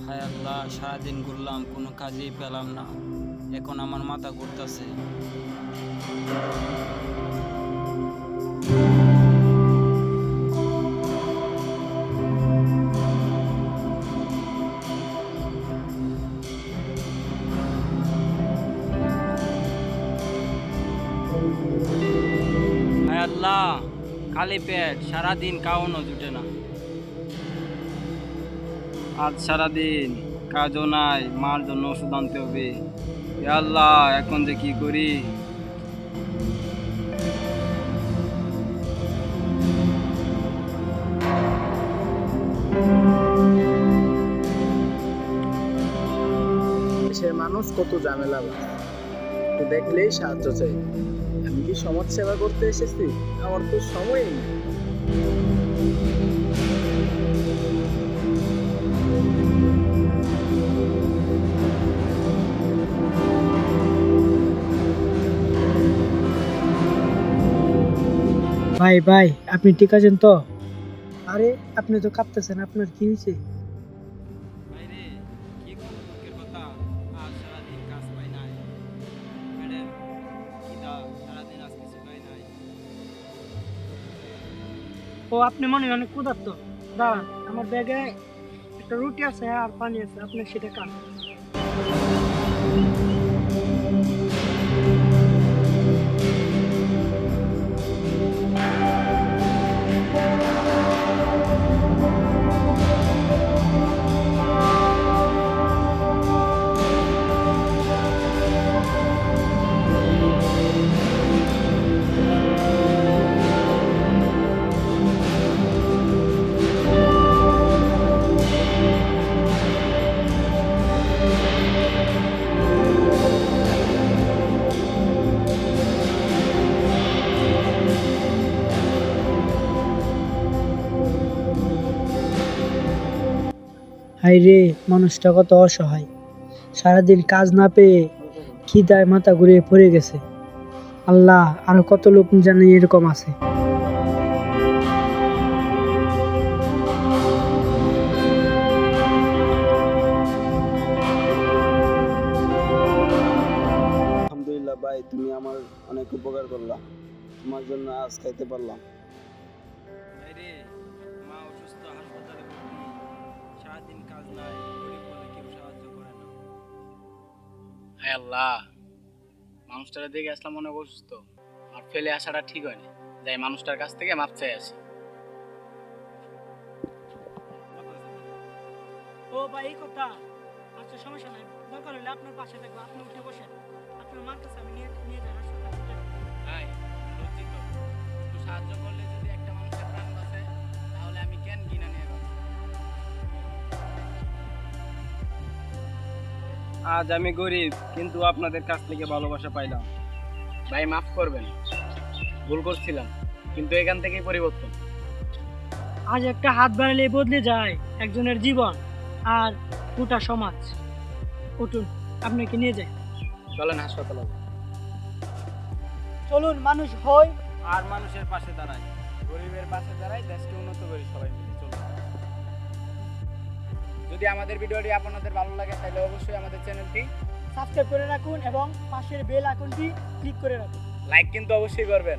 হায় আল্লাহ, সারাদিন ঘুরলাম, কোনো কাজেই পেলাম না। এখন আমার মাথা ঘুরতেছে। হায় আল্লাহ, খালি পেট, সারাদিন খাওয়ানো জুটে না। আজ সারাদিন কাজও নাই, মার জন্য ওষুধ আনতে হবে। এ আল্লাহ, এখন যে কি করি। দেশের মানুষ কত ঝামেলা, তো দেখলেই সাহায্য চাই। আমি কি সমাজ সেবা করতে এসেছি? আমার তো সময়ই নেই। ভাই ভাই, আপনি ঠিক আছেন তো? আরে, আপনি তো কাঁপতেছেন, আপনার কি হয়েছে? ভাইরে, কি বলবো দুঃখের কথা। আজ সারাদিন কাজ পাই নাই। ম্যাডাম, খিদা, সারাদিন আজ কিছু পাই নাই। ও, আপনি মনে হয় অনেক ক্ষুধার্ত। দাঁড়ান, আমার ব্যাগে একটা রুটি আছে আর পানি আছে, আপনি সেটা খান। হাই রে, মানুষটা কত অসহায়, সারাদিন কাজ না পেয়ে খিদায় মাথা ঘুরিয়ে পড়ে গেছে। আল্লাহ, আরো কত লোক জানি এরকম আছে। আলহামদুলিল্লাহ ভাই, তুমি আমার অনেক উপকার করলা। তোমার জন্য আজ খাইতে পারলাম। ভাইরে, মা অসুস্থ, হাসপাতালে ভর্তি। সারাদিন কাজ নাই, গরিব বলে কেউ সাহায্য করে না। হায় আল্লাহ, মানুষটার দিকে আসলাম অনেক অসুস্থ, আর ফেলে আসাটা ঠিক হয়নি। যাই মানুষটার কাছ থেকে মাপ চাই আসি। ও ভাই, এই কথা। আচ্ছা, সমস্যা নাই, দরকার হলে আপনার পাশে থাকবো, আপনি উঠে বসেন। আপনার মার কাছে আমি নিয়ে নিয়ে যাই হাসপাতালে। ভাই, লজ্জিত, একটু সাহায্য করলে যদি একটা মানুষের প্রাণ বাঁচে, তাহলে আমি কেন কিনা নিয়ে যাবো। আজ আমি গরিব, কিন্তু আপনাদের কাছ থেকে ভালোবাসা পাইলাম। ভাই, মাফ করবেন, ভুল করছিলাম, কিন্তু এখান থেকেই পরিবর্তন। আজ একটা হাত বাড়ালে বদলে যায় একজনের জীবন আর গোটা সমাজ। উঠুন, আপনাকে নিয়ে যাই। চলেন হাসপাতালে। চলুন, মানুষ হয় আর মানুষের পাশে দাঁড়াই। গরিবের পাশে দাঁড়াই, দেশকে উন্নত করি সবাই মিলে। চলুন। যদি আমাদের ভিডিওটি আপনাদের ভালো লাগে, তাহলে অবশ্যই আমাদের চ্যানেলটি সাবস্ক্রাইব করে রাখুন এবং পাশের বেল আইকনটি ক্লিক করে রাখুন। লাইক কিন্তু অবশ্যই করবেন।